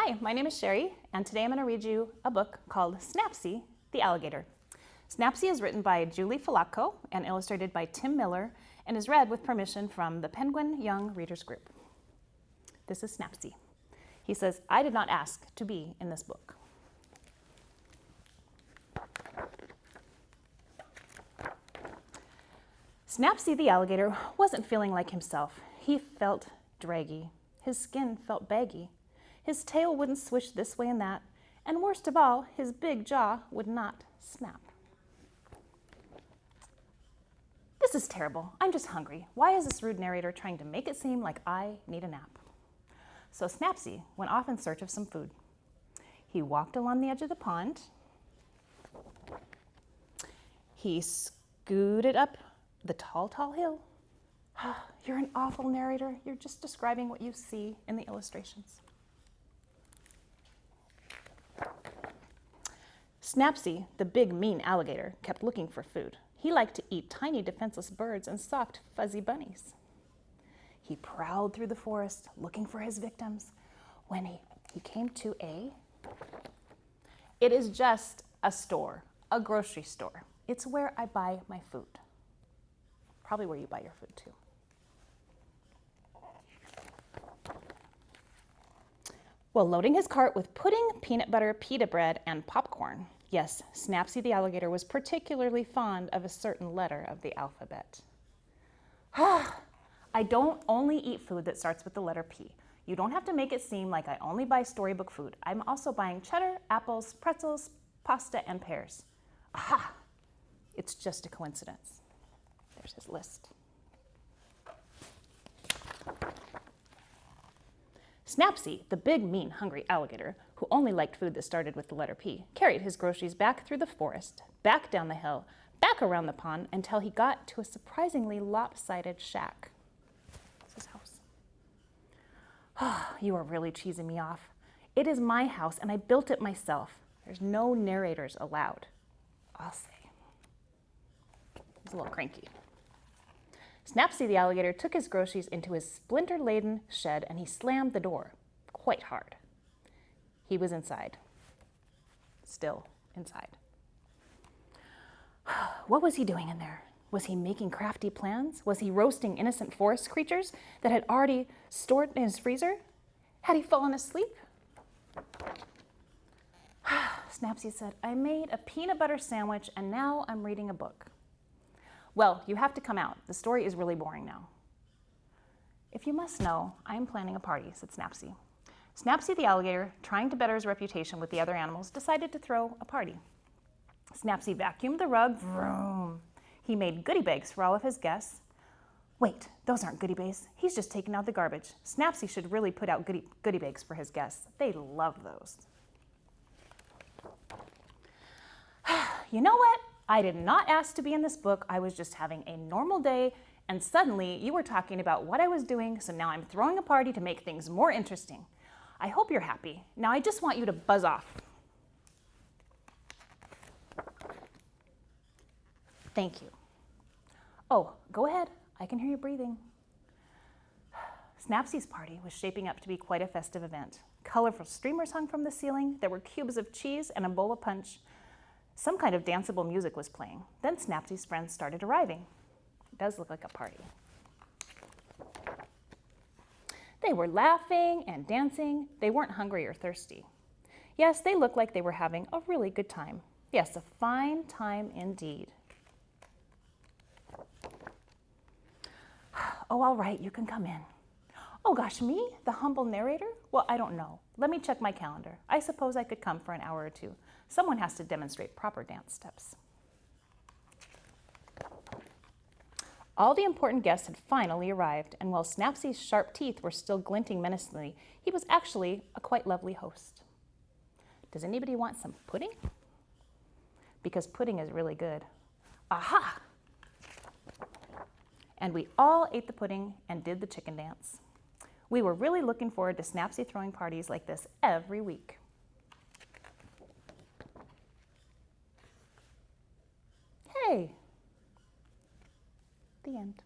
Hi, my name is Sherry, and today I'm going to read you a book called Snappsy, the Alligator. Snappsy is written by Julie Falacco and illustrated by Tim Miller and is read with permission from the Penguin Young Readers Group. This is Snappsy. He says, I did not ask to be in this book. Snappsy the alligator wasn't feeling like himself. He felt draggy. His skin felt baggy. His tail wouldn't swish this way and that, and worst of all, his big jaw would not snap. This is terrible. I'm just hungry. Why is this rude narrator trying to make it seem like I need a nap? So Snappsy went off in search of some food. He walked along the edge of the pond. He scooted up the tall hill. You're an awful narrator. You're just describing what you see in the illustrations. Snappsy, the big mean alligator, kept looking for food. He liked to eat tiny defenseless birds and soft fuzzy bunnies. He prowled through the forest looking for his victims when he came to it is just a store, a grocery store. It's where I buy my food. Probably where you buy your food too. Well, loading his cart with pudding, peanut butter, pita bread, and popcorn. Yes, Snappsy the alligator was particularly fond of a certain letter of the alphabet. I don't only eat food that starts with the letter P. You don't have to make it seem like I only buy storybook food. I'm also buying cheddar, apples, pretzels, pasta, and pears. Aha! It's just a coincidence. There's his list. Snappsy, the big, mean, hungry alligator, who only liked food that started with the letter P, carried his groceries back through the forest, back down the hill, back around the pond, until he got to a surprisingly lopsided shack. This is his house. You are really cheesing me off. It is my house, and I built it myself. There's no narrators allowed. I'll say. He's a little cranky. Snappsy the alligator took his groceries into his splinter-laden shed and he slammed the door quite hard. He was inside. Still inside. What was he doing in there? Was he making crafty plans? Was he roasting innocent forest creatures that had already stored in his freezer? Had he fallen asleep? Snappsy said, I made a peanut butter sandwich and now I'm reading a book. Well, you have to come out. The story is really boring now. If you must know, I am planning a party, said Snappsy. Snappsy the alligator, trying to better his reputation with the other animals, decided to throw a party. Snappsy vacuumed the rug. Vroom. He made goodie bags for all of his guests. Wait, those aren't goodie bags. He's just taking out the garbage. Snappsy should really put out goodie bags for his guests. They love those. You know what? I did not ask to be in this book. I was just having a normal day, and suddenly you were talking about what I was doing, so now I'm throwing a party to make things more interesting. I hope you're happy. Now I just want you to buzz off. Thank you. Oh, go ahead. I can hear you breathing. Snappsy's party was shaping up to be quite a festive event. Colorful streamers hung from the ceiling. There were cubes of cheese and a bowl of punch. Some kind of danceable music was playing. Then Snappsy's friends started arriving. It does look like a party. They were laughing and dancing. They weren't hungry or thirsty. Yes, they looked like they were having a really good time. Yes, a fine time indeed. Oh, all right, you can come in. Oh gosh, me, the humble narrator? Well, I don't know. Let me check my calendar. I suppose I could come for an hour or two. Someone has to demonstrate proper dance steps. All the important guests had finally arrived, and while Snappsy's sharp teeth were still glinting menacingly, he was actually a quite lovely host. Does anybody want some pudding? Because pudding is really good. Aha! And we all ate the pudding and did the chicken dance. We were really looking forward to Snappsy throwing parties like this every week. Hey! The end.